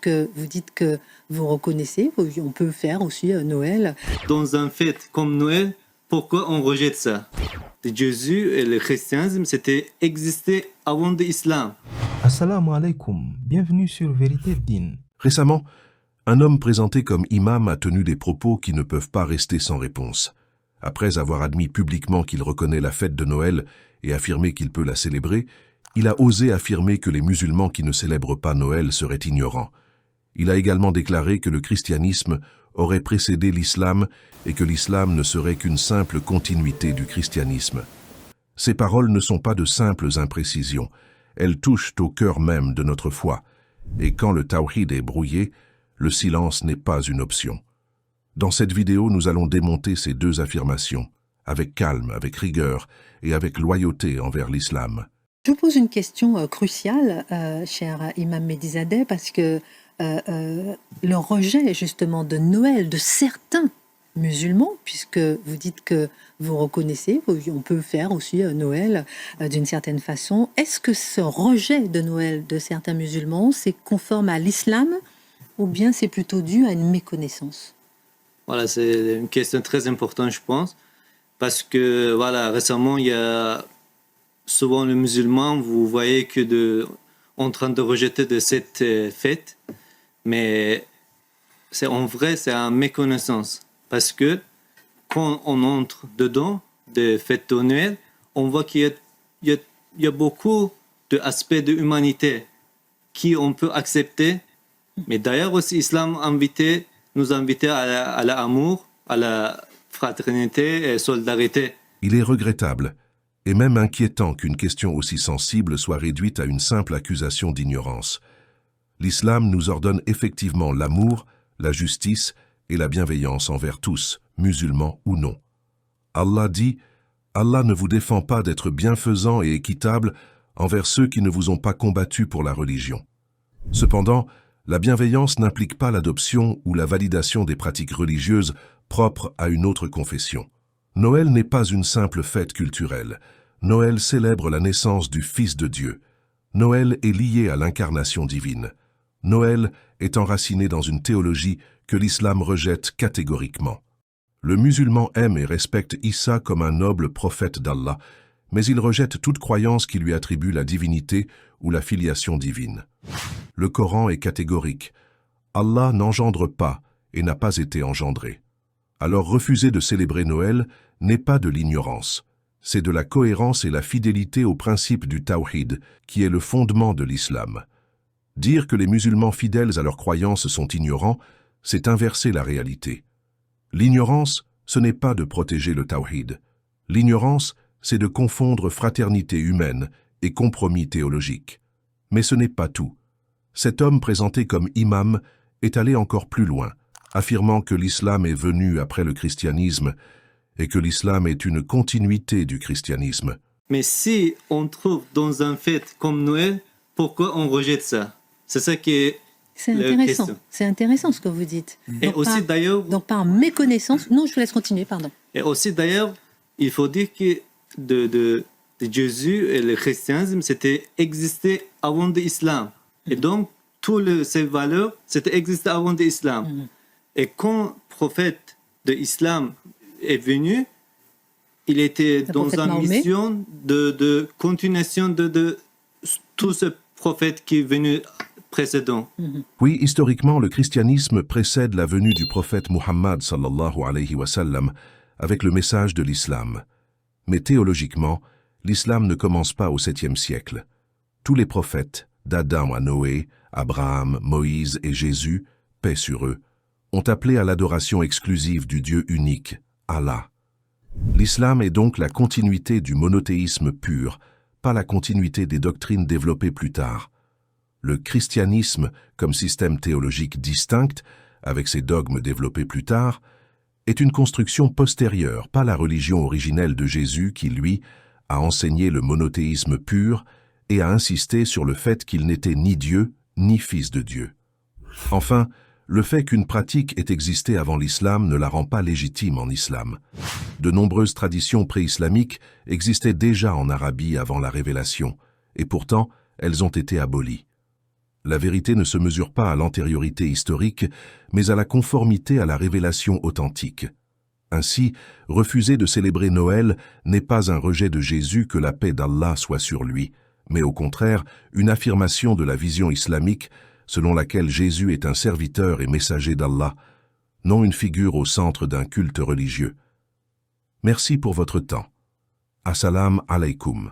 puisque vous dites que vous reconnaissez, on peut faire aussi Noël. Dans un fête comme Noël, pourquoi on rejette ça? Jésus et le christianisme, c'était existé avant l'islam. Assalamu alaikum, bienvenue sur Vérité Din. Récemment, un homme présenté comme imam a tenu des propos qui ne peuvent pas rester sans réponse. Après avoir admis publiquement qu'il reconnaît la fête de Noël et affirmé qu'il peut la célébrer, il a osé affirmer que les musulmans qui ne célèbrent pas Noël seraient ignorants. Il a également déclaré que le christianisme aurait précédé l'islam et que l'islam ne serait qu'une simple continuité du christianisme. Ces paroles ne sont pas de simples imprécisions, elles touchent au cœur même de notre foi. Et quand le tawhid est brouillé, le silence n'est pas une option. Dans cette vidéo, nous allons démonter ces deux affirmations, avec calme, avec rigueur et avec loyauté envers l'islam. Je vous pose une question cruciale, cher Imam Medizadeh, parce que le rejet justement de Noël de certains musulmans, puisque vous dites que vous reconnaissez, on peut faire aussi Noël d'une certaine façon. Est-ce que ce rejet de Noël de certains musulmans, c'est conforme à l'islam ou bien c'est plutôt dû à une méconnaissance? Voilà, c'est une question très importante, je pense, parce que voilà, récemment, il y a souvent les musulmans, vous voyez que en train de rejeter de cette fête, mais c'est en vrai, c'est une méconnaissance. Parce que quand on entre dedans des fêtes de Noël, on voit qu'il y a beaucoup d'aspects de l'humanité qui on peut accepter. Mais d'ailleurs aussi, l'islam nous invite à l'amour, à la fraternité et solidarité. Il est regrettable et même inquiétant qu'une question aussi sensible soit réduite à une simple accusation d'ignorance. L'islam nous ordonne effectivement l'amour, la justice et la bienveillance envers tous, musulmans ou non. Allah dit « Allah ne vous défend pas d'être bienfaisant et équitable envers ceux qui ne vous ont pas combattu pour la religion. » Cependant, la bienveillance n'implique pas l'adoption ou la validation des pratiques religieuses propres à une autre confession. Noël n'est pas une simple fête culturelle. Noël célèbre la naissance du Fils de Dieu. Noël est lié à l'incarnation divine. Noël est enraciné dans une théologie que l'islam rejette catégoriquement. Le musulman aime et respecte Issa comme un noble prophète d'Allah, mais il rejette toute croyance qui lui attribue la divinité ou la filiation divine. Le Coran est catégorique. Allah n'engendre pas et n'a pas été engendré. Alors refuser de célébrer Noël n'est pas de l'ignorance. C'est de la cohérence et la fidélité au principe du tawhid, qui est le fondement de l'islam. Dire que les musulmans fidèles à leurs croyances sont ignorants, c'est inverser la réalité. L'ignorance, ce n'est pas de protéger le tawhid. L'ignorance, c'est de confondre fraternité humaine et compromis théologique. Mais ce n'est pas tout. Cet homme présenté comme imam est allé encore plus loin, affirmant que l'islam est venu après le christianisme et que l'islam est une continuité du christianisme. Mais si on trouve dans un fête comme Noël, pourquoi on rejette ça? C'est ça qui est la question. C'est intéressant ce que vous dites. Et donc, aussi d'ailleurs... Donc par méconnaissance... Non, je vous laisse continuer, pardon. Et aussi d'ailleurs, il faut dire que de Jésus et le christianisme, c'était existé avant l'islam. Et donc, toutes ces valeurs, c'était existé avant l'islam. Et quand le prophète de l'islam est venu, il était dans une mission de continuation de tout ce prophète qui est venu précédent. Oui, historiquement, le christianisme précède la venue du prophète Muhammad sallallahu alayhi wa sallam avec le message de l'islam. Mais théologiquement, l'islam ne commence pas au 7e siècle. Tous les prophètes, d'Adam à Noé, Abraham, Moïse et Jésus, paix sur eux, ont appelé à l'adoration exclusive du Dieu unique, Allah. L'islam est donc la continuité du monothéisme pur, pas la continuité des doctrines développées plus tard. Le christianisme, comme système théologique distinct, avec ses dogmes développés plus tard, est une construction postérieure, pas la religion originelle de Jésus qui, lui, a enseigné le monothéisme pur et a insisté sur le fait qu'il n'était ni Dieu ni Fils de Dieu. Enfin, le fait qu'une pratique ait existé avant l'islam ne la rend pas légitime en islam. De nombreuses traditions pré-islamiques existaient déjà en Arabie avant la révélation, et pourtant, elles ont été abolies. La vérité ne se mesure pas à l'antériorité historique, mais à la conformité à la révélation authentique. Ainsi, refuser de célébrer Noël n'est pas un rejet de Jésus, que la paix d'Allah soit sur lui, mais au contraire une affirmation de la vision islamique selon laquelle Jésus est un serviteur et messager d'Allah, non une figure au centre d'un culte religieux. Merci pour votre temps. Assalamu alaikum.